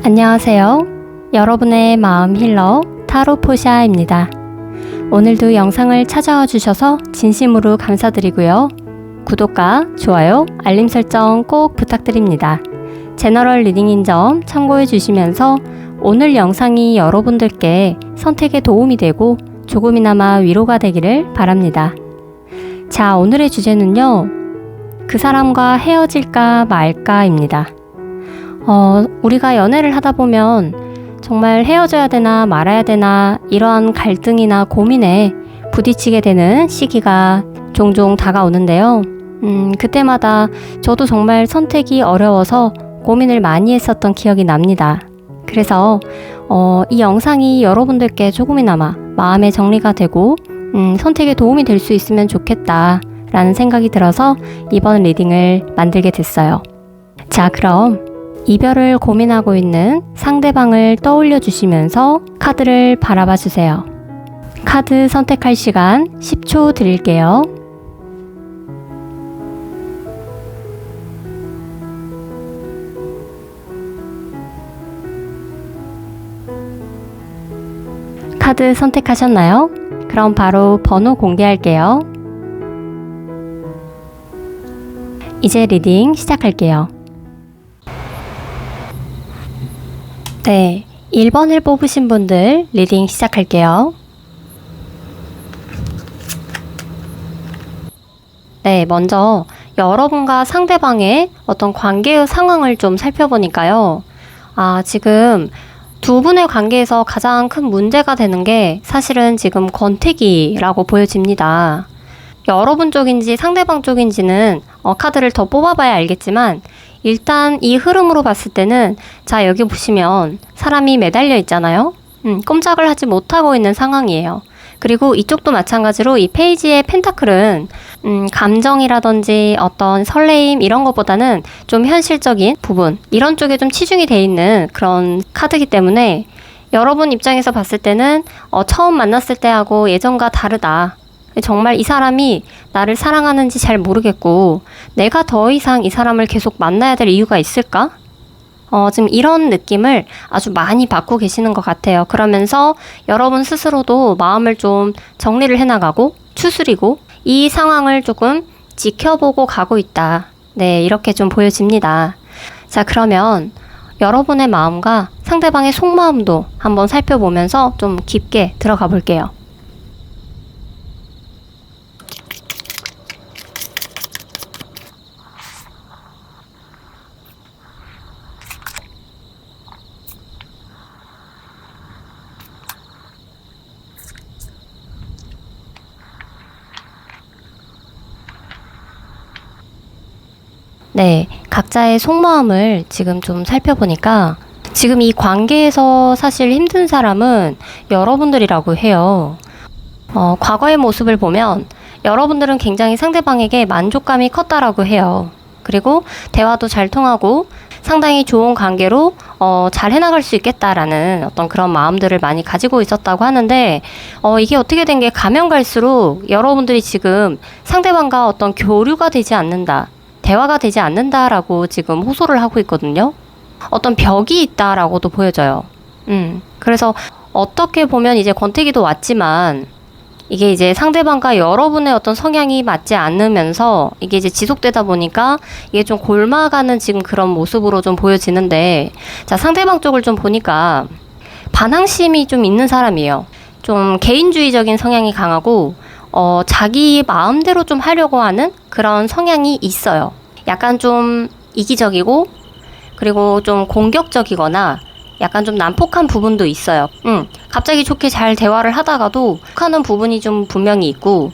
안녕하세요. 여러분의 마음 힐러 타로포샤입니다. 오늘도 영상을 찾아와 주셔서 진심으로 감사드리고요. 구독과 좋아요, 알림 설정 꼭 부탁드립니다. 제너럴 리딩인 점 참고해 주시면서 오늘 영상이 여러분들께 선택에 도움이 되고 조금이나마 위로가 되기를 바랍니다. 자, 오늘의 주제는요. 그 사람과 헤어질까 말까입니다. 우리가 연애를 하다 보면 정말 헤어져야 되나 말아야 되나 이러한 갈등이나 고민에 부딪히게 되는 시기가 종종 다가오는데요. 그때마다 저도 정말 선택이 어려워서 고민을 많이 했었던 기억이 납니다. 그래서 이 영상이 여러분들께 조금이나마 마음의 정리가 되고 선택에 도움이 될 수 있으면 좋겠다 라는 생각이 들어서 이번 리딩을 만들게 됐어요. 자, 그럼 이별을 고민하고 있는 상대방을 떠올려 주시면서 카드를 바라봐 주세요. 카드 선택할 시간 10초 드릴게요. 카드 선택하셨나요? 그럼 바로 번호 공개할게요. 이제 리딩 시작할게요. 네, 1번을 뽑으신 분들 리딩 시작할게요. 네, 먼저 여러분과 상대방의 어떤 관계의 상황을 좀 살펴보니까요. 지금 두 분의 관계에서 가장 큰 문제가 되는 게 사실은 지금 권태기라고 보여집니다. 여러분 쪽인지 상대방 쪽인지는 카드를 더 뽑아봐야 알겠지만 일단 이 흐름으로 봤을 때는 자, 여기 보시면 사람이 매달려 있잖아요. 꼼짝을 하지 못하고 있는 상황이에요. 그리고 이쪽도 마찬가지로 이 페이지의 펜타클은 감정이라든지 어떤 설레임 이런 것보다는 좀 현실적인 부분 이런 쪽에 좀 치중이 돼 있는 그런 카드이기 때문에 여러분 입장에서 봤을 때는 처음 만났을 때하고 예전과 다르다. 정말 이 사람이 나를 사랑하는지 잘 모르겠고 내가 더 이상 이 사람을 계속 만나야 될 이유가 있을까? 지금 이런 느낌을 아주 많이 받고 계시는 것 같아요. 그러면서 여러분 스스로도 마음을 좀 정리를 해나가고 추스리고 이 상황을 조금 지켜보고 가고 있다. 네, 이렇게 좀 보여집니다. 자, 그러면 여러분의 마음과 상대방의 속마음도 한번 살펴보면서 좀 깊게 들어가 볼게요. 네, 각자의 속마음을 지금 좀 살펴보니까 지금 이 관계에서 사실 힘든 사람은 여러분들이라고 해요. 과거의 모습을 보면 여러분들은 굉장히 상대방에게 만족감이 컸다라고 해요. 그리고 대화도 잘 통하고 상당히 좋은 관계로 잘 해나갈 수 있겠다라는 어떤 그런 마음들을 많이 가지고 있었다고 하는데 이게 어떻게 된 게 가면 갈수록 여러분들이 지금 상대방과 어떤 교류가 되지 않는다. 대화가 되지 않는다라고 지금 호소를 하고 있거든요. 어떤 벽이 있다라고도 보여져요. 그래서 어떻게 보면 이제 권태기도 왔지만 이게 이제 상대방과 여러분의 어떤 성향이 맞지 않으면서 이게 이제 지속되다 보니까 이게 좀 골마가는 지금 그런 모습으로 좀 보여지는데 자, 상대방 쪽을 좀 보니까 반항심이 좀 있는 사람이에요. 좀 개인주의적인 성향이 강하고 자기 마음대로 좀 하려고 하는 그런 성향이 있어요. 약간 좀 이기적이고 그리고 좀 공격적이거나 약간 좀 난폭한 부분도 있어요. 갑자기 좋게 잘 대화를 하다가도 하는 부분이 좀 분명히 있고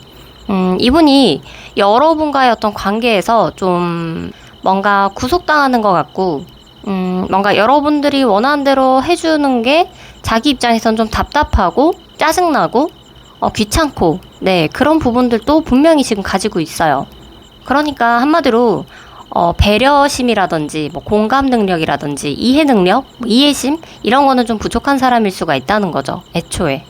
이분이 여러분과의 어떤 관계에서 좀 뭔가 구속당하는 것 같고 뭔가 여러분들이 원하는 대로 해주는 게 자기 입장에선 좀 답답하고 짜증나고 귀찮고 네, 그런 부분들도 분명히 지금 가지고 있어요. 그러니까 한마디로 배려심이라든지 뭐 공감 능력이라든지 이해 능력, 이해심 이런 거는 좀 부족한 사람일 수가 있다는 거죠. 애초에.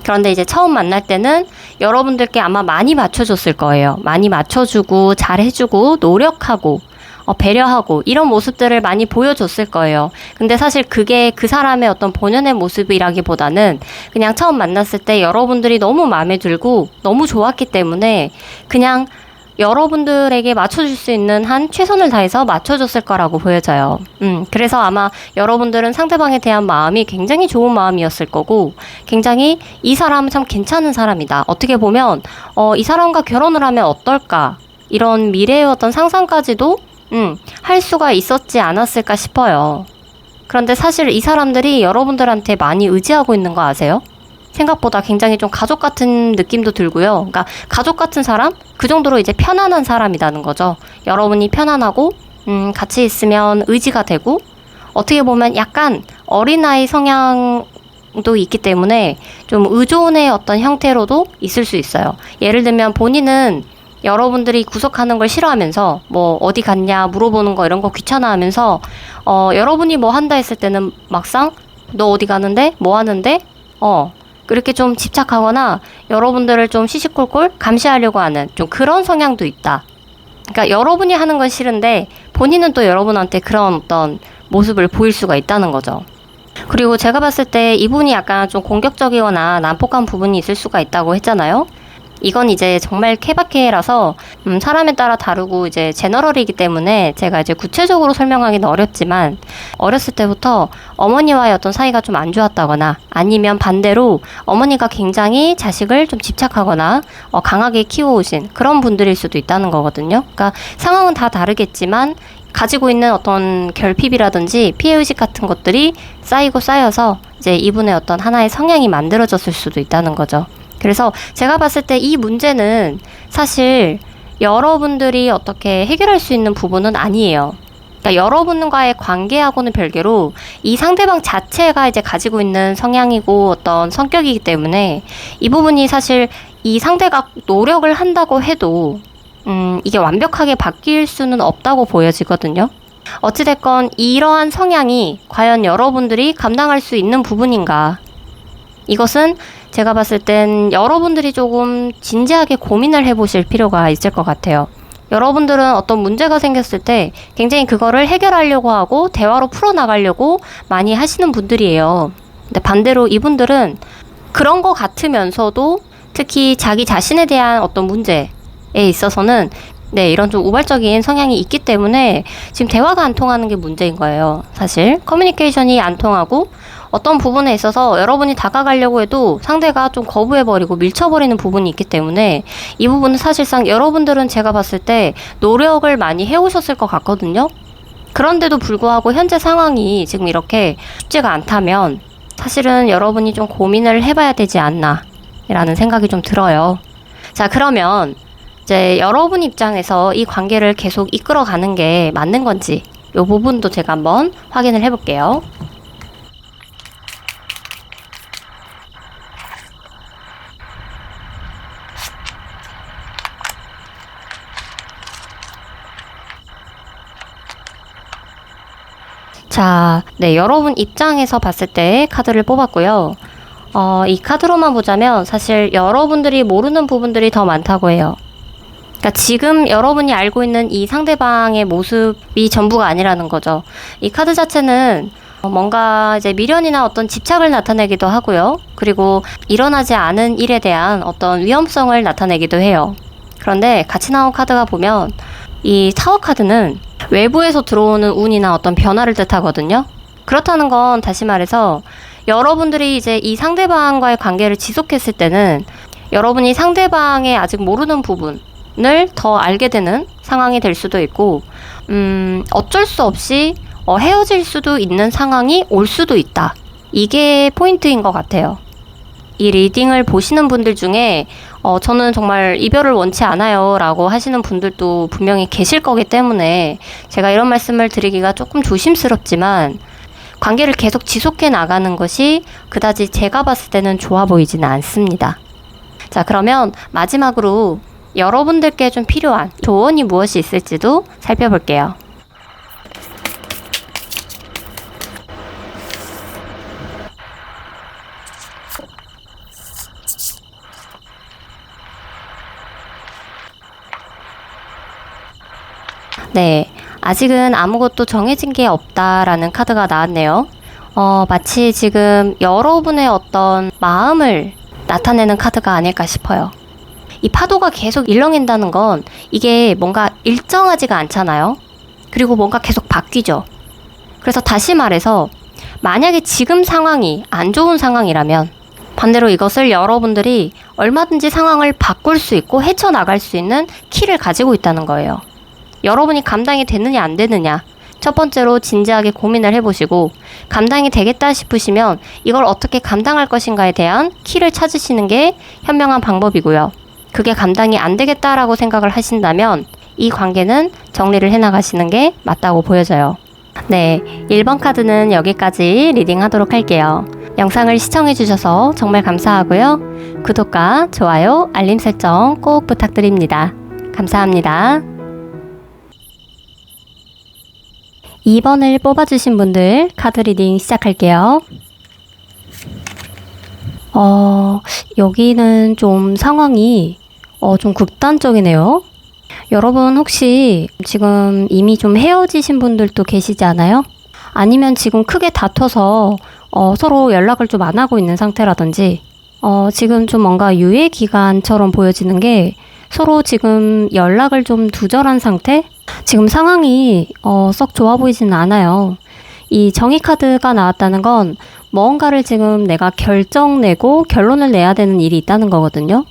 그런데 이제 처음 만날 때는 여러분들께 아마 많이 맞춰줬을 거예요. 많이 맞춰주고 잘해주고 노력하고 배려하고 이런 모습들을 많이 보여줬을 거예요. 근데 사실 그게 그 사람의 어떤 본연의 모습이라기보다는 그냥 처음 만났을 때 여러분들이 너무 마음에 들고 너무 좋았기 때문에 그냥 여러분들에게 맞춰줄 수 있는 한 최선을 다해서 맞춰줬을 거라고 보여져요. 그래서 아마 여러분들은 상대방에 대한 마음이 굉장히 좋은 마음이었을 거고, 굉장히 이 사람은 참 괜찮은 사람이다. 어떻게 보면, 이 사람과 결혼을 하면 어떨까? 이런 미래의 어떤 상상까지도, 할 수가 있었지 않았을까 싶어요. 그런데 사실 이 사람들이 여러분들한테 많이 의지하고 있는 거 아세요? 생각보다 굉장히 좀 가족 같은 느낌도 들고요. 그러니까 가족 같은 사람? 그 정도로 이제 편안한 사람이라는 거죠. 여러분이 편안하고, 같이 있으면 의지가 되고, 어떻게 보면 약간 어린아이 성향도 있기 때문에 좀 의존의 어떤 형태로도 있을 수 있어요. 예를 들면 본인은 여러분들이 구속하는 걸 싫어하면서 뭐 어디 갔냐 물어보는 거 이런 거 귀찮아하면서 여러분이 뭐 한다 했을 때는 막상 너 어디 가는데? 뭐 하는데? 그렇게 좀 집착하거나 여러분들을 좀 시시콜콜 감시하려고 하는 좀 그런 성향도 있다. 그러니까 여러분이 하는 건 싫은데 본인은 또 여러분한테 그런 어떤 모습을 보일 수가 있다는 거죠. 그리고 제가 봤을 때 이분이 약간 좀 공격적이거나 난폭한 부분이 있을 수가 있다고 했잖아요. 이건 이제 정말 케바케라서 사람에 따라 다르고 이제 제너럴이기 때문에 제가 이제 구체적으로 설명하기는 어렵지만, 어렸을 때부터 어머니와의 어떤 사이가 좀 안 좋았다거나 아니면 반대로 어머니가 굉장히 자식을 좀 집착하거나 강하게 키워오신 그런 분들일 수도 있다는 거거든요. 그러니까 상황은 다 다르겠지만 가지고 있는 어떤 결핍이라든지 피해의식 같은 것들이 쌓이고 쌓여서 이제 이분의 어떤 하나의 성향이 만들어졌을 수도 있다는 거죠. 그래서 제가 봤을 때 이 문제는 사실 여러분들이 어떻게 해결할 수 있는 부분은 아니에요. 그러니까 여러분과의 관계하고는 별개로 이 상대방 자체가 이제 가지고 있는 성향이고 어떤 성격이기 때문에 이 부분이 사실 이 상대가 노력을 한다고 해도 이게 완벽하게 바뀔 수는 없다고 보여지거든요. 어찌됐건 이러한 성향이 과연 여러분들이 감당할 수 있는 부분인가? 이것은 제가 봤을 땐 여러분들이 조금 진지하게 고민을 해보실 필요가 있을 것 같아요. 여러분들은 어떤 문제가 생겼을 때 굉장히 그거를 해결하려고 하고 대화로 풀어나가려고 많이 하시는 분들이에요. 근데 반대로 이분들은 그런 거 같으면서도 특히 자기 자신에 대한 어떤 문제에 있어서는 이런 좀 우발적인 성향이 있기 때문에 지금 대화가 안 통하는 게 문제인 거예요. 사실 커뮤니케이션이 안 통하고 어떤 부분에 있어서 여러분이 다가가려고 해도 상대가 좀 거부해버리고 밀쳐버리는 부분이 있기 때문에 이 부분은 사실상 여러분들은 제가 봤을 때 노력을 많이 해오셨을 것 같거든요. 그런데도 불구하고 현재 상황이 지금 이렇게 쉽지가 않다면 사실은 여러분이 좀 고민을 해봐야 되지 않나 라는 생각이 좀 들어요. 자, 그러면 이제 여러분 입장에서 이 관계를 계속 이끌어가는 게 맞는 건지 이 부분도 제가 한번 확인을 해볼게요. 자, 여러분 입장에서 봤을 때 카드를 뽑았고요. 이 카드로만 보자면 사실 여러분들이 모르는 부분들이 더 많다고 해요. 그러니까 지금 여러분이 알고 있는 이 상대방의 모습이 전부가 아니라는 거죠. 이 카드 자체는 뭔가 이제 미련이나 어떤 집착을 나타내기도 하고요. 그리고 일어나지 않은 일에 대한 어떤 위험성을 나타내기도 해요. 그런데 같이 나온 카드가 보면 이 타워 카드는 외부에서 들어오는 운이나 어떤 변화를 뜻하거든요. 그렇다는 건 다시 말해서 여러분들이 이제 이 상대방과의 관계를 지속했을 때는 여러분이 상대방의 아직 모르는 부분을 더 알게 되는 상황이 될 수도 있고, 어쩔 수 없이 헤어질 수도 있는 상황이 올 수도 있다. 이게 포인트인 것 같아요. 이 리딩을 보시는 분들 중에 저는 정말 이별을 원치 않아요 라고 하시는 분들도 분명히 계실 거기 때문에 제가 이런 말씀을 드리기가 조금 조심스럽지만, 관계를 계속 지속해 나가는 것이 그다지 제가 봤을 때는 좋아 보이지는 않습니다. 자, 그러면 마지막으로 여러분들께 좀 필요한 조언이 무엇이 있을지도 살펴볼게요. 아직은 아무것도 정해진 게 없다라는 카드가 나왔네요. 마치 지금 여러분의 어떤 마음을 나타내는 카드가 아닐까 싶어요. 이 파도가 계속 일렁인다는 건 이게 뭔가 일정하지가 않잖아요. 그리고 뭔가 계속 바뀌죠. 그래서 다시 말해서 만약에 지금 상황이 안 좋은 상황이라면 반대로 이것을 여러분들이 얼마든지 상황을 바꿀 수 있고 헤쳐나갈 수 있는 키를 가지고 있다는 거예요. 여러분이 감당이 되느냐 안 되느냐 첫 번째로 진지하게 고민을 해보시고 감당이 되겠다 싶으시면 이걸 어떻게 감당할 것인가에 대한 키를 찾으시는 게 현명한 방법이고요. 그게 감당이 안 되겠다라고 생각을 하신다면 이 관계는 정리를 해나가시는 게 맞다고 보여져요. 네, 1번 카드는 여기까지 리딩하도록 할게요. 영상을 시청해주셔서 정말 감사하고요. 구독과 좋아요, 알림 설정 꼭 부탁드립니다. 감사합니다. 2번을 뽑아주신 분들 카드 리딩 시작할게요. 여기는 좀 상황이 좀 극단적이네요. 여러분 혹시 지금 이미 좀 헤어지신 분들도 계시지 않아요? 아니면 지금 크게 다퉈서 서로 연락을 좀 안 하고 있는 상태라든지 지금 좀 뭔가 유예 기간처럼 보여지는 게 서로 지금 연락을 좀 두절한 상태? 지금 상황이 썩 좋아 보이지는 않아요. 이 정의 카드가 나왔다는 건 뭔가를 지금 내가 결정내고 결론을 내야 되는 일이 있다는 거거든요.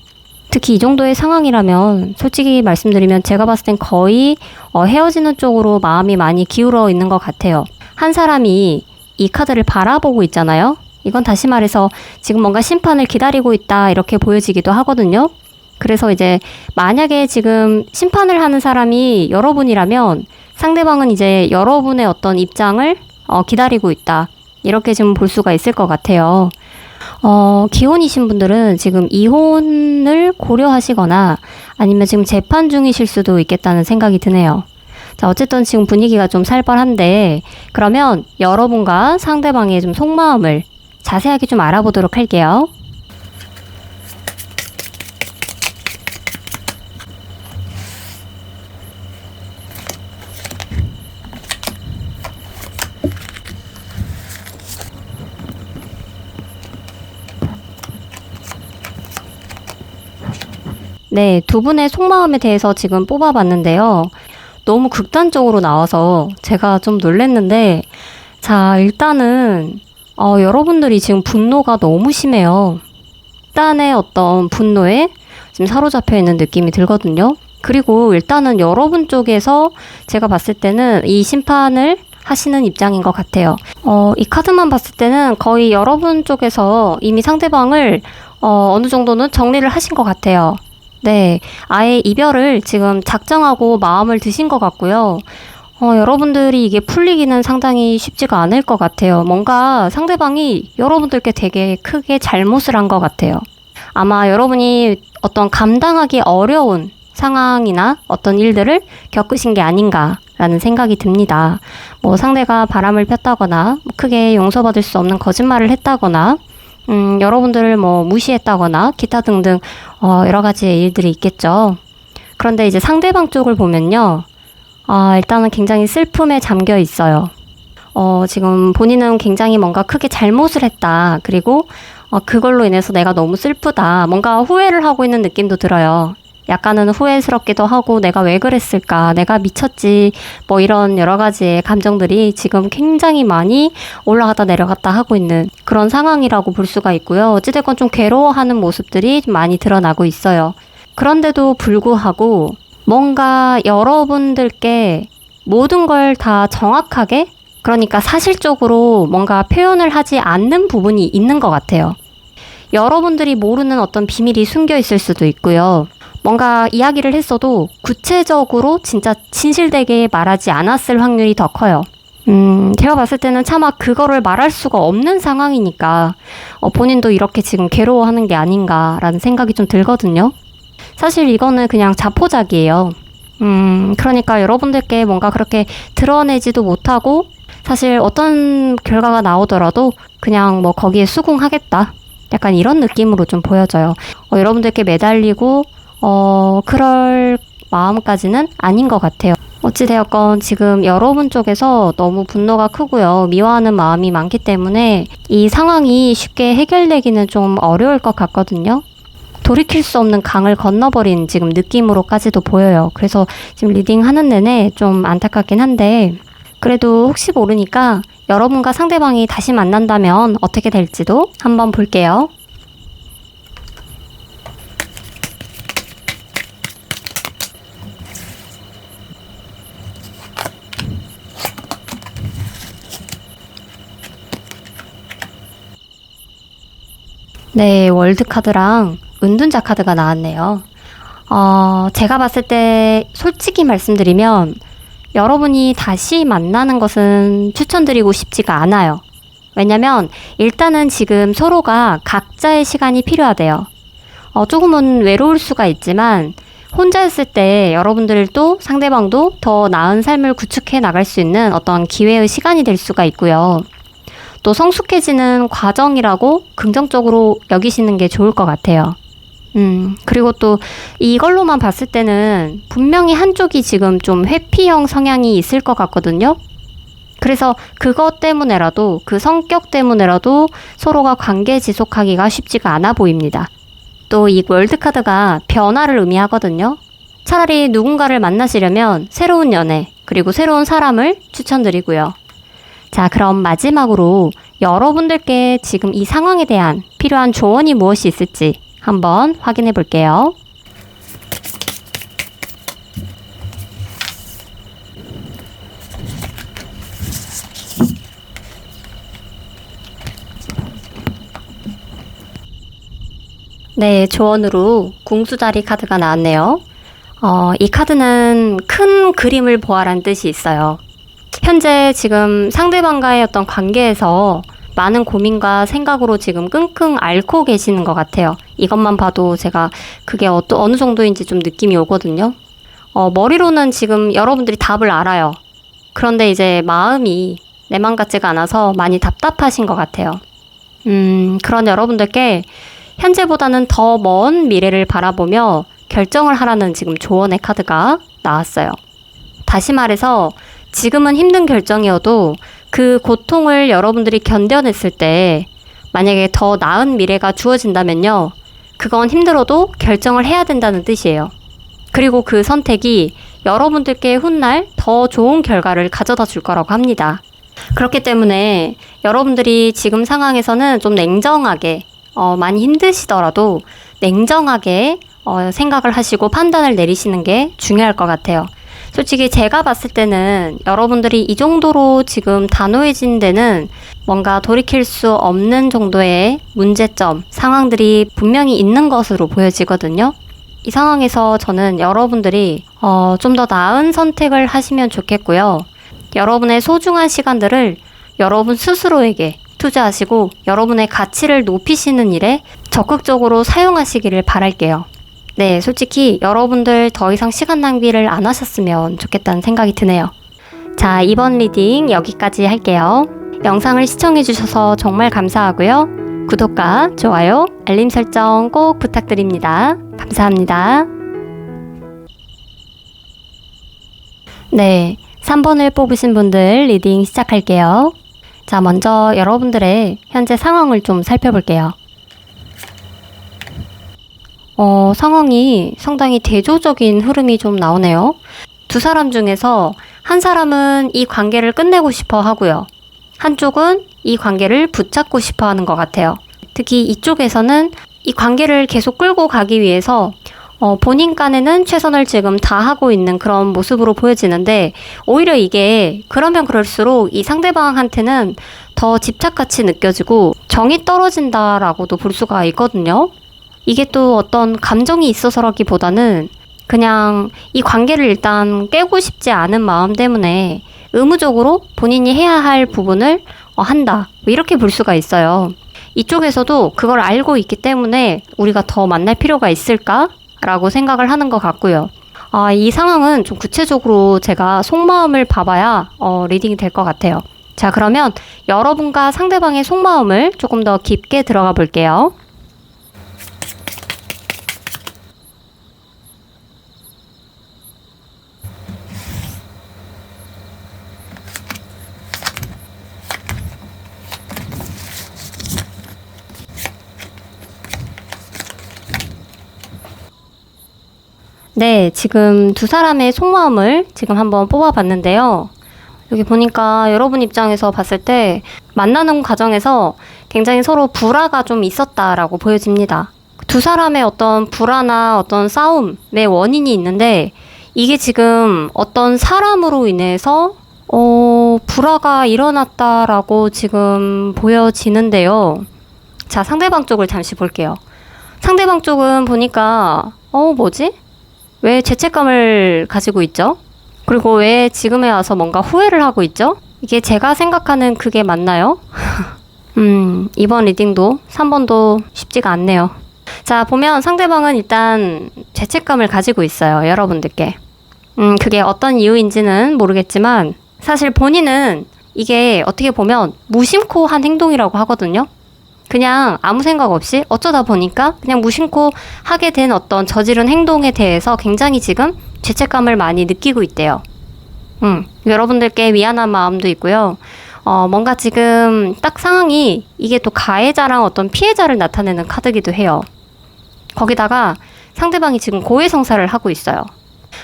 특히 이 정도의 상황이라면 솔직히 말씀드리면 제가 봤을 땐 거의 헤어지는 쪽으로 마음이 많이 기울어 있는 것 같아요. 한 사람이 이 카드를 바라보고 있잖아요. 이건 다시 말해서 지금 뭔가 심판을 기다리고 있다 이렇게 보여지기도 하거든요. 그래서 이제 만약에 지금 심판을 하는 사람이 여러분이라면 상대방은 이제 여러분의 어떤 입장을 기다리고 있다. 이렇게 좀 볼 수가 있을 것 같아요. 기혼이신 분들은 지금 이혼을 고려하시거나 아니면 지금 재판 중이실 수도 있겠다는 생각이 드네요. 자, 어쨌든 지금 분위기가 좀 살벌한데 그러면 여러분과 상대방의 좀 속마음을 자세하게 좀 알아보도록 할게요. 네, 두 분의 속마음에 대해서 지금 뽑아봤는데요. 너무 극단적으로 나와서 제가 좀 놀랬는데, 자, 일단은, 여러분들이 지금 분노가 너무 심해요. 일단의 어떤 분노에 지금 사로잡혀 있는 느낌이 들거든요. 그리고 일단은 여러분 쪽에서 제가 봤을 때는 이 심판을 하시는 입장인 것 같아요. 이 카드만 봤을 때는 거의 여러분 쪽에서 이미 상대방을 어느 정도는 정리를 하신 것 같아요. 네, 아예 이별을 지금 작정하고 마음을 드신 것 같고요. 여러분들이 이게 풀리기는 상당히 쉽지가 않을 것 같아요. 뭔가 상대방이 여러분들께 되게 크게 잘못을 한 것 같아요. 아마 여러분이 어떤 감당하기 어려운 상황이나 어떤 일들을 겪으신 게 아닌가라는 생각이 듭니다. 뭐 상대가 바람을 폈다거나 크게 용서받을 수 없는 거짓말을 했다거나 여러분들을 뭐 무시했다거나 기타 등등 여러 가지의 일들이 있겠죠. 그런데 이제 상대방 쪽을 보면요. 일단은 굉장히 슬픔에 잠겨 있어요. 지금 본인은 굉장히 뭔가 크게 잘못을 했다. 그리고 그걸로 인해서 내가 너무 슬프다. 뭔가 후회를 하고 있는 느낌도 들어요. 약간은 후회스럽기도 하고 내가 왜 그랬을까, 내가 미쳤지, 뭐 이런 여러 가지의 감정들이 지금 굉장히 많이 올라갔다 내려갔다 하고 있는 그런 상황이라고 볼 수가 있고요. 어찌됐건 좀 괴로워하는 모습들이 좀 많이 드러나고 있어요. 그런데도 불구하고 뭔가 여러분들께 모든 걸 다 정확하게, 그러니까 사실적으로 뭔가 표현을 하지 않는 부분이 있는 것 같아요. 여러분들이 모르는 어떤 비밀이 숨겨 있을 수도 있고요. 뭔가 이야기를 했어도 구체적으로 진짜 진실되게 말하지 않았을 확률이 더 커요. 제가 봤을 때는 차마 그거를 말할 수가 없는 상황이니까 본인도 이렇게 지금 괴로워하는 게 아닌가라는 생각이 좀 들거든요. 사실 이거는 그냥 자포자기예요. 그러니까 여러분들께 뭔가 그렇게 드러내지도 못하고 사실 어떤 결과가 나오더라도 그냥 뭐 거기에 수긍하겠다. 약간 이런 느낌으로 좀 보여져요. 여러분들께 매달리고 그럴 마음까지는 아닌 것 같아요. 어찌되었건 지금 여러분 쪽에서 너무 분노가 크고요. 미워하는 마음이 많기 때문에 이 상황이 쉽게 해결되기는 좀 어려울 것 같거든요. 돌이킬 수 없는 강을 건너버린 지금 느낌으로까지도 보여요. 그래서 지금 리딩 하는 내내 좀 안타깝긴 한데 그래도 혹시 모르니까 여러분과 상대방이 다시 만난다면 어떻게 될지도 한번 볼게요. 네, 월드카드랑 은둔자 카드가 나왔네요. 제가 봤을 때 솔직히 말씀드리면 여러분이 다시 만나는 것은 추천드리고 싶지가 않아요. 왜냐면 일단은 지금 서로가 각자의 시간이 필요하대요. 조금은 외로울 수가 있지만 혼자였을 때 여러분들도 상대방도 더 나은 삶을 구축해 나갈 수 있는 어떤 기회의 시간이 될 수가 있고요. 또 성숙해지는 과정이라고 긍정적으로 여기시는 게 좋을 것 같아요. 그리고 또 이걸로만 봤을 때는 분명히 한쪽이 지금 좀 회피형 성향이 있을 것 같거든요. 그래서 그것 때문에라도 그 성격 때문에라도 서로가 관계 지속하기가 쉽지가 않아 보입니다. 또 이 월드카드가 변화를 의미하거든요. 차라리 누군가를 만나시려면 새로운 연애 그리고 새로운 사람을 추천드리고요. 자, 그럼 마지막으로 여러분들께 지금 이 상황에 대한 필요한 조언이 무엇이 있을지 한번 확인해 볼게요. 네, 조언으로 궁수자리 카드가 나왔네요. 이 카드는 큰 그림을 보아란 뜻이 있어요. 현재 지금 상대방과의 어떤 관계에서 많은 고민과 생각으로 지금 끙끙 앓고 계시는 것 같아요. 이것만 봐도 제가 그게 어느 정도인지 좀 느낌이 오거든요. 머리로는 지금 여러분들이 답을 알아요. 그런데 이제 마음이 내 맘 같지가 않아서 많이 답답하신 것 같아요. 그런 여러분들께 현재보다는 더 먼 미래를 바라보며 결정을 하라는 지금 조언의 카드가 나왔어요. 다시 말해서 지금은 힘든 결정이어도 그 고통을 여러분들이 견뎌냈을 때 만약에 더 나은 미래가 주어진다면요. 그건 힘들어도 결정을 해야 된다는 뜻이에요. 그리고 그 선택이 여러분들께 훗날 더 좋은 결과를 가져다 줄 거라고 합니다. 그렇기 때문에 여러분들이 지금 상황에서는 좀 냉정하게 많이 힘드시더라도 냉정하게 생각을 하시고 판단을 내리시는 게 중요할 것 같아요. 솔직히 제가 봤을 때는 여러분들이 이 정도로 지금 단호해진 데는 뭔가 돌이킬 수 없는 정도의 문제점, 상황들이 분명히 있는 것으로 보여지거든요. 이 상황에서 저는 여러분들이 좀 더 나은 선택을 하시면 좋겠고요. 여러분의 소중한 시간들을 여러분 스스로에게 투자하시고 여러분의 가치를 높이시는 일에 적극적으로 사용하시기를 바랄게요. 네, 솔직히 여러분들 더 이상 시간 낭비를 안 하셨으면 좋겠다는 생각이 드네요. 자, 이번 리딩 여기까지 할게요. 영상을 시청해주셔서 정말 감사하고요. 구독과 좋아요, 알림 설정 꼭 부탁드립니다. 감사합니다. 네, 3번을 뽑으신 분들 리딩 시작할게요. 자, 먼저 여러분들의 현재 상황을 좀 살펴볼게요. 상황이 상당히 대조적인 흐름이 좀 나오네요. 두 사람 중에서 한 사람은 이 관계를 끝내고 싶어 하고요. 한쪽은 이 관계를 붙잡고 싶어 하는 것 같아요. 특히 이쪽에서는 이 관계를 계속 끌고 가기 위해서 본인 간에는 최선을 지금 다하고 있는 그런 모습으로 보여지는데 오히려 이게 그러면 그럴수록 이 상대방한테는 더 집착같이 느껴지고 정이 떨어진다라고도 볼 수가 있거든요. 이게 또 어떤 감정이 있어서라기보다는 그냥 이 관계를 일단 깨고 싶지 않은 마음 때문에 의무적으로 본인이 해야 할 부분을 한다. 이렇게 볼 수가 있어요. 이쪽에서도 그걸 알고 있기 때문에 우리가 더 만날 필요가 있을까? 라고 생각을 하는 것 같고요. 이 상황은 좀 구체적으로 제가 속마음을 봐봐야 리딩이 될 것 같아요. 자, 그러면 여러분과 상대방의 속마음을 조금 더 깊게 들어가 볼게요. 네, 지금 두 사람의 속마음을 지금 한번 뽑아봤는데요. 여기 보니까 여러분 입장에서 봤을 때 만나는 과정에서 굉장히 서로 불화가 좀 있었다라고 보여집니다. 두 사람의 어떤 불화나 어떤 싸움의 원인이 있는데 이게 지금 어떤 사람으로 인해서 불화가 일어났다라고 지금 보여지는데요. 자, 상대방 쪽을 잠시 볼게요. 상대방 쪽은 보니까 뭐지? 왜 죄책감을 가지고 있죠? 그리고 왜 지금에 와서 뭔가 후회를 하고 있죠? 이게 제가 생각하는 그게 맞나요? 이번 리딩도 3번도 쉽지가 않네요. 자, 보면 상대방은 일단 죄책감을 가지고 있어요. 여러분들께. 그게 어떤 이유인지는 모르겠지만 사실 본인은 이게 어떻게 보면 무심코 한 행동이라고 하거든요. 그냥 아무 생각 없이 어쩌다 보니까 그냥 무심코 하게 된 어떤 저지른 행동에 대해서 굉장히 지금 죄책감을 많이 느끼고 있대요. 여러분들께 미안한 마음도 있고요. 뭔가 지금 딱 상황이 이게 또 가해자랑 어떤 피해자를 나타내는 카드기도 해요. 거기다가 상대방이 지금 고해성사를 하고 있어요.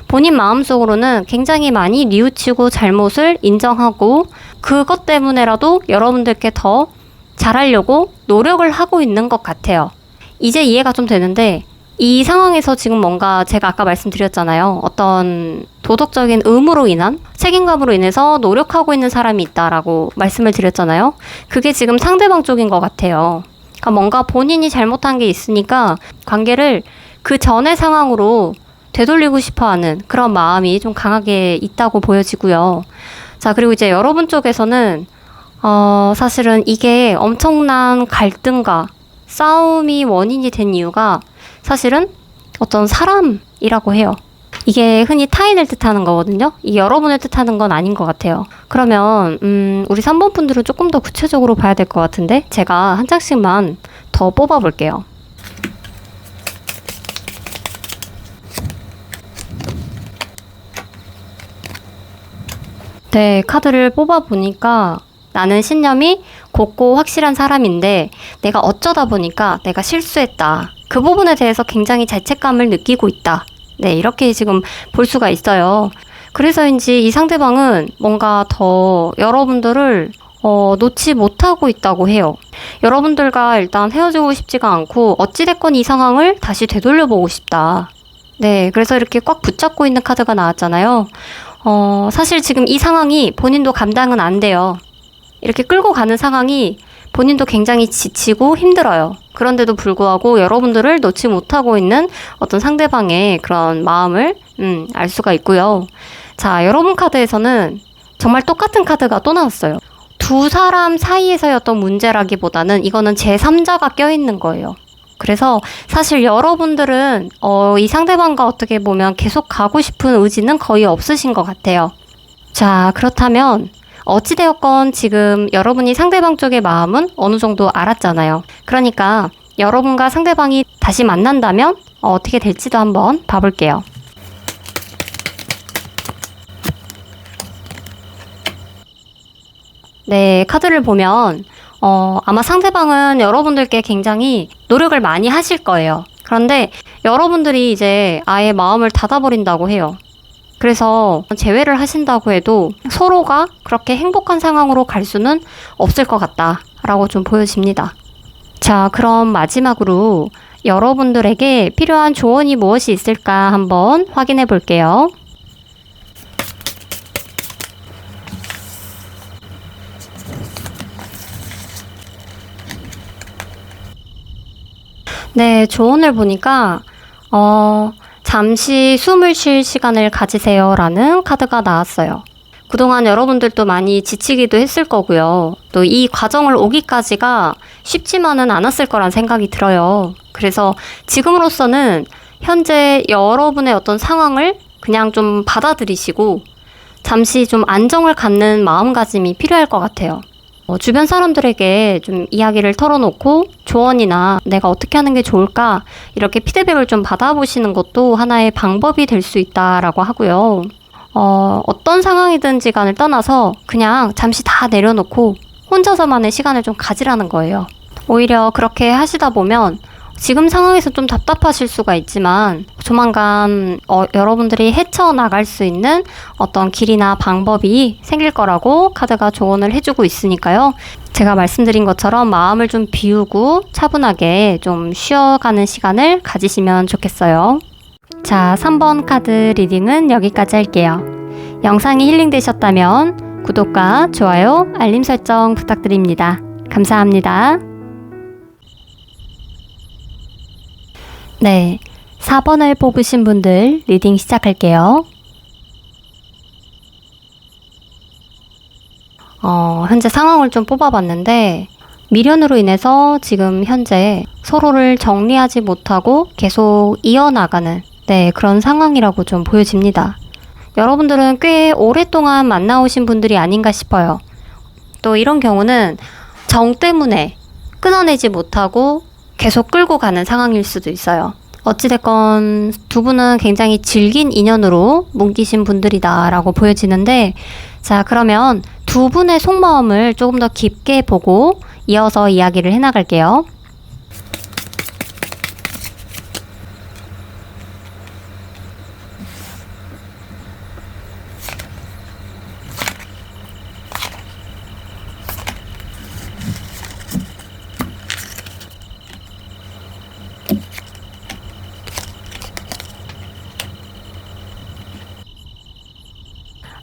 본인 마음속으로는 굉장히 많이 뉘우치고 잘못을 인정하고 그것 때문에라도 여러분들께 더 잘하려고 노력을 하고 있는 것 같아요. 이제 이해가 좀 되는데 이 상황에서 지금 뭔가 제가 아까 말씀드렸잖아요. 어떤 도덕적인 의무로 인한 책임감으로 인해서 노력하고 있는 사람이 있다라고 말씀을 드렸잖아요. 그게 지금 상대방 쪽인 것 같아요. 그러니까 뭔가 본인이 잘못한 게 있으니까 관계를 그 전의 상황으로 되돌리고 싶어하는 그런 마음이 좀 강하게 있다고 보여지고요. 자, 그리고 이제 여러분 쪽에서는 사실은 이게 엄청난 갈등과 싸움이 원인이 된 이유가 사실은 어떤 사람이라고 해요. 이게 흔히 타인을 뜻하는 거거든요. 이게 여러분을 뜻하는 건 아닌 것 같아요. 그러면 우리 3번 분들은 조금 더 구체적으로 봐야 될 것 같은데 제가 한 장씩만 더 뽑아볼게요. 네, 카드를 뽑아보니까 나는 신념이 곱고 확실한 사람인데 내가 어쩌다 보니까 내가 실수했다. 그 부분에 대해서 굉장히 죄책감을 느끼고 있다. 네, 이렇게 지금 볼 수가 있어요. 그래서인지 이 상대방은 뭔가 더 여러분들을 놓지 못하고 있다고 해요. 여러분들과 일단 헤어지고 싶지가 않고 어찌됐건 이 상황을 다시 되돌려보고 싶다. 네, 그래서 이렇게 꽉 붙잡고 있는 카드가 나왔잖아요. 사실 지금 이 상황이 본인도 감당은 안 돼요. 이렇게 끌고 가는 상황이 본인도 굉장히 지치고 힘들어요. 그런데도 불구하고 여러분들을 놓지 못하고 있는 어떤 상대방의 그런 마음을 알 수가 있고요. 자, 여러분 카드에서는 정말 똑같은 카드가 또 나왔어요. 두 사람 사이에서의 어떤 문제라기보다는 이거는 제3자가 껴있는 거예요. 그래서 사실 여러분들은 이 상대방과 어떻게 보면 계속 가고 싶은 의지는 거의 없으신 것 같아요. 자, 그렇다면 어찌되었건 지금 여러분이 상대방 쪽의 마음은 어느 정도 알았잖아요. 그러니까 여러분과 상대방이 다시 만난다면 어떻게 될지도 한번 봐볼게요. 네, 카드를 보면 아마 상대방은 여러분들께 굉장히 노력을 많이 하실 거예요. 그런데 여러분들이 이제 아예 마음을 닫아버린다고 해요. 그래서 제외를 하신다고 해도 서로가 그렇게 행복한 상황으로 갈 수는 없을 것 같다라고 좀 보여집니다. 자, 그럼 마지막으로 여러분들에게 필요한 조언이 무엇이 있을까 한번 확인해 볼게요. 네, 조언을 보니까 잠시 숨을 쉴 시간을 가지세요 라는 카드가 나왔어요. 그동안 여러분들도 많이 지치기도 했을 거고요. 또 이 과정을 오기까지가 쉽지만은 않았을 거란 생각이 들어요. 그래서 지금으로서는 현재 여러분의 어떤 상황을 그냥 좀 받아들이시고 잠시 좀 안정을 갖는 마음가짐이 필요할 것 같아요. 주변 사람들에게 좀 이야기를 털어놓고 조언이나 내가 어떻게 하는 게 좋을까 이렇게 피드백을 좀 받아보시는 것도 하나의 방법이 될 수 있다라고 하고요. 어떤 상황이든지 간을 떠나서 그냥 잠시 다 내려놓고 혼자서만의 시간을 좀 가지라는 거예요. 오히려 그렇게 하시다 보면 지금 상황에서 좀 답답하실 수가 있지만 조만간 여러분들이 헤쳐나갈 수 있는 어떤 길이나 방법이 생길 거라고 카드가 조언을 해주고 있으니까요. 제가 말씀드린 것처럼 마음을 좀 비우고 차분하게 좀 쉬어가는 시간을 가지시면 좋겠어요. 자, 3번 카드 리딩은 여기까지 할게요. 영상이 힐링되셨다면 구독과 좋아요, 알림 설정 부탁드립니다. 감사합니다. 네, 4번을 뽑으신 분들 리딩 시작할게요. 현재 상황을 좀 뽑아봤는데 미련으로 인해서 지금 현재 서로를 정리하지 못하고 계속 이어나가는 그런 상황이라고 좀 보여집니다. 여러분들은 꽤 오랫동안 만나오신 분들이 아닌가 싶어요. 또 이런 경우는 정 때문에 끊어내지 못하고 계속 끌고 가는 상황일 수도 있어요. 어찌됐건 두 분은 굉장히 질긴 인연으로 뭉기신 분들이다 라고 보여지는데, 자, 그러면 두 분의 속마음을 조금 더 깊게 보고 이어서 이야기를 해나갈게요.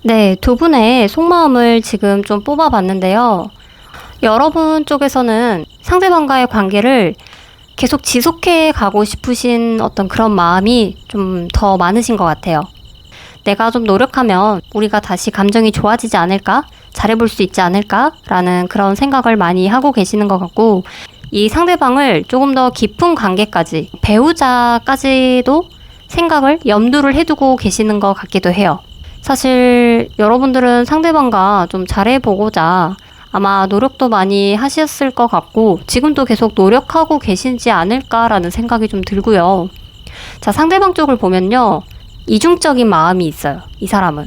네, 두 분의 속마음을 지금 좀 뽑아봤는데요. 여러분 쪽에서는 상대방과의 관계를 계속 지속해 가고 싶으신 어떤 그런 마음이 좀 더 많으신 것 같아요. 내가 좀 노력하면 우리가 다시 감정이 좋아지지 않을까? 잘해볼 수 있지 않을까? 라는 그런 생각을 많이 하고 계시는 것 같고, 이 상대방을 조금 더 깊은 관계까지, 배우자까지도 생각을 염두를 해두고 계시는 것 같기도 해요. 사실 여러분들은 상대방과 좀 잘해보고자 아마 노력도 많이 하셨을 것 같고 지금도 계속 노력하고 계시지 않을까라는 생각이 좀 들고요. 자, 상대방 쪽을 보면요. 이중적인 마음이 있어요. 이 사람은.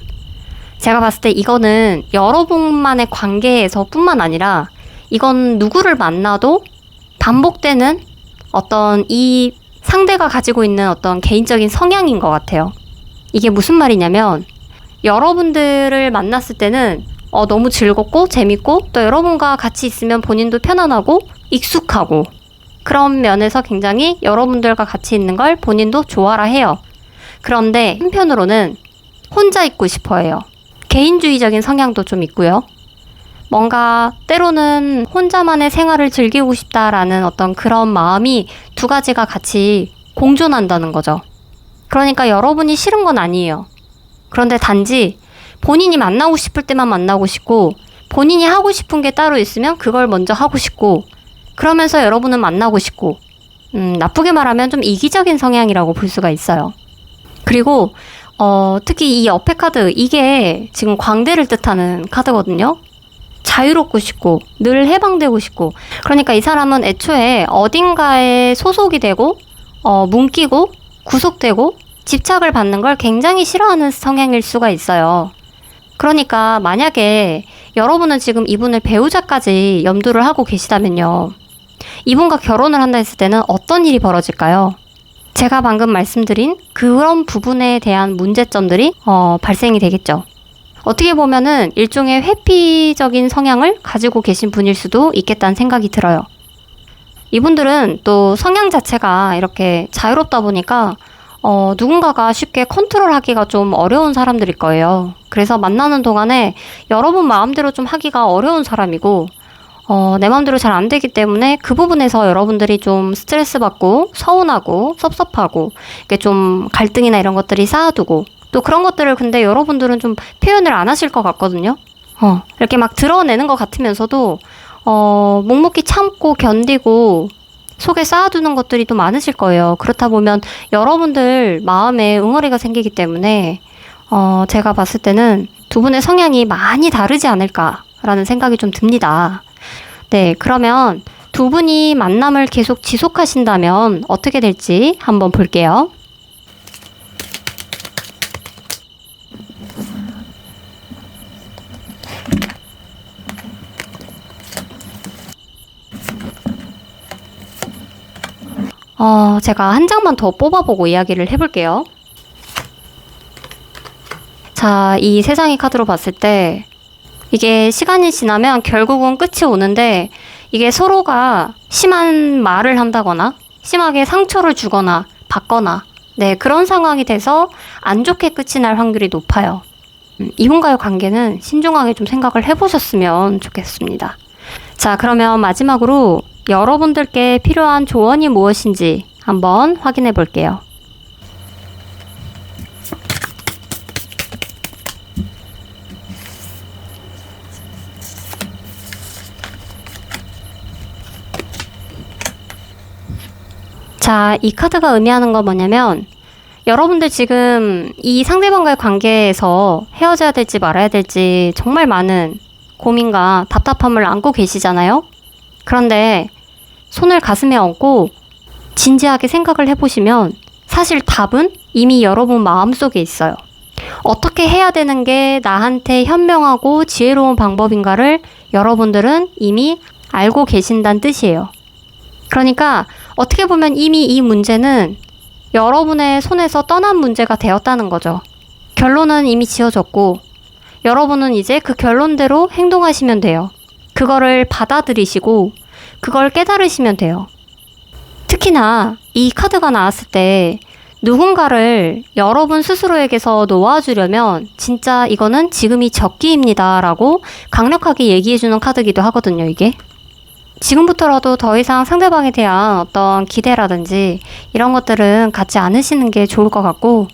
제가 봤을 때 이거는 여러분만의 관계에서 뿐만 아니라 이건 누구를 만나도 반복되는 어떤 이 상대가 가지고 있는 어떤 개인적인 성향인 것 같아요. 이게 무슨 말이냐면 여러분들을 만났을 때는 너무 즐겁고 재밌고 또 여러분과 같이 있으면 본인도 편안하고 익숙하고 그런 면에서 굉장히 여러분들과 같이 있는 걸 본인도 좋아라 해요. 그런데 한편으로는 혼자 있고 싶어 해요. 개인주의적인 성향도 좀 있고요. 뭔가 때로는 혼자만의 생활을 즐기고 싶다라는 어떤 그런 마음이 두 가지가 같이 공존한다는 거죠. 그러니까 여러분이 싫은 건 아니에요. 그런데 단지 본인이 만나고 싶을 때만 만나고 싶고 본인이 하고 싶은 게 따로 있으면 그걸 먼저 하고 싶고 그러면서 여러분은 만나고 싶고 나쁘게 말하면 좀 이기적인 성향이라고 볼 수가 있어요. 그리고 특히 이 어패 카드 이게 지금 광대를 뜻하는 카드거든요. 자유롭고 싶고 늘 해방되고 싶고 그러니까 이 사람은 애초에 어딘가에 소속이 되고 뭉기고 구속되고 집착을 받는 걸 굉장히 싫어하는 성향일 수가 있어요. 그러니까 만약에 여러분은 지금 이분을 배우자까지 염두를 하고 계시다면요. 이분과 결혼을 한다 했을 때는 어떤 일이 벌어질까요? 제가 방금 말씀드린 그런 부분에 대한 문제점들이 발생이 되겠죠. 어떻게 보면은 일종의 회피적인 성향을 가지고 계신 분일 수도 있겠다는 생각이 들어요. 이분들은 또 성향 자체가 이렇게 자유롭다 보니까 누군가가 쉽게 컨트롤하기가 좀 어려운 사람들일 거예요. 그래서 만나는 동안에 여러분 마음대로 좀 하기가 어려운 사람이고 내 마음대로 잘 안 되기 때문에 그 부분에서 여러분들이 좀 스트레스 받고 서운하고 섭섭하고 이렇게 좀 갈등이나 이런 것들이 쌓아두고 또 그런 것들을 근데 여러분들은 좀 표현을 안 하실 것 같거든요. 이렇게 막 드러내는 것 같으면서도 묵묵히 참고 견디고 속에 쌓아두는 것들이 또 많으실 거예요. 그렇다 보면 여러분들 마음에 응어리가 생기기 때문에 제가 봤을 때는 두 분의 성향이 많이 다르지 않을까라는 생각이 좀 듭니다. 네, 그러면 두 분이 만남을 계속 지속하신다면 어떻게 될지 한번 볼게요. 제가 한 장만 더 뽑아보고 이야기를 해볼게요. 자, 이 세 장의 카드로 봤을 때 이게 시간이 지나면 결국은 끝이 오는데 이게 서로가 심한 말을 한다거나 심하게 상처를 주거나 받거나 네, 그런 상황이 돼서 안 좋게 끝이 날 확률이 높아요. 이분과의 관계는 신중하게 좀 생각을 해보셨으면 좋겠습니다. 자, 그러면 마지막으로 여러분들께 필요한 조언이 무엇인지 한번 확인해 볼게요. 자, 이 카드가 의미하는 건 뭐냐면 여러분들 지금 이 상대방과의 관계에서 헤어져야 될지 말아야 될지 정말 많은 고민과 답답함을 안고 계시잖아요? 그런데 손을 가슴에 얹고 진지하게 생각을 해보시면 사실 답은 이미 여러분 마음속에 있어요. 어떻게 해야 되는 게 나한테 현명하고 지혜로운 방법인가를 여러분들은 이미 알고 계신다는 뜻이에요. 그러니까 어떻게 보면 이미 이 문제는 여러분의 손에서 떠난 문제가 되었다는 거죠. 결론은 이미 지어졌고 여러분은 이제 그 결론대로 행동하시면 돼요. 그거를 받아들이시고 그걸 깨달으시면 돼요. 특히나 이 카드가 나왔을 때 누군가를 여러분 스스로에게서 놓아주려면 진짜 이거는 지금이 적기입니다 라고 강력하게 얘기해주는 카드기도 하거든요, 이게. 지금부터라도 더 이상 상대방에 대한 어떤 기대라든지 이런 것들은 갖지 않으시는 게 좋을 것 같고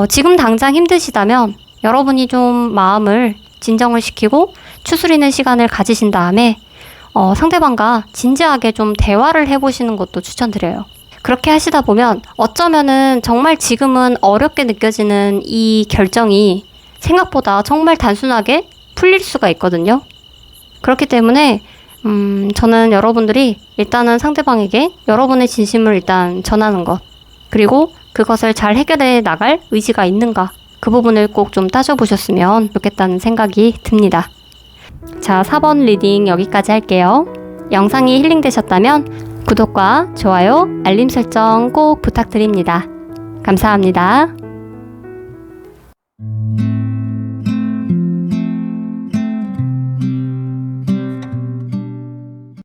지금 당장 힘드시다면 여러분이 좀 마음을 진정을 시키고 추스리는 시간을 가지신 다음에 상대방과 진지하게 좀 대화를 해보시는 것도 추천드려요. 그렇게 하시다 보면 어쩌면은 정말 지금은 어렵게 느껴지는 이 결정이 생각보다 정말 단순하게 풀릴 수가 있거든요. 그렇기 때문에 저는 여러분들이 일단은 상대방에게 여러분의 진심을 일단 전하는 것, 그리고 그것을 잘 해결해 나갈 의지가 있는가, 그 부분을 꼭 좀 따져보셨으면 좋겠다는 생각이 듭니다. 자, 4번 리딩 여기까지 할게요. 영상이 힐링되셨다면 구독과 좋아요, 알림 설정 꼭 부탁드립니다. 감사합니다.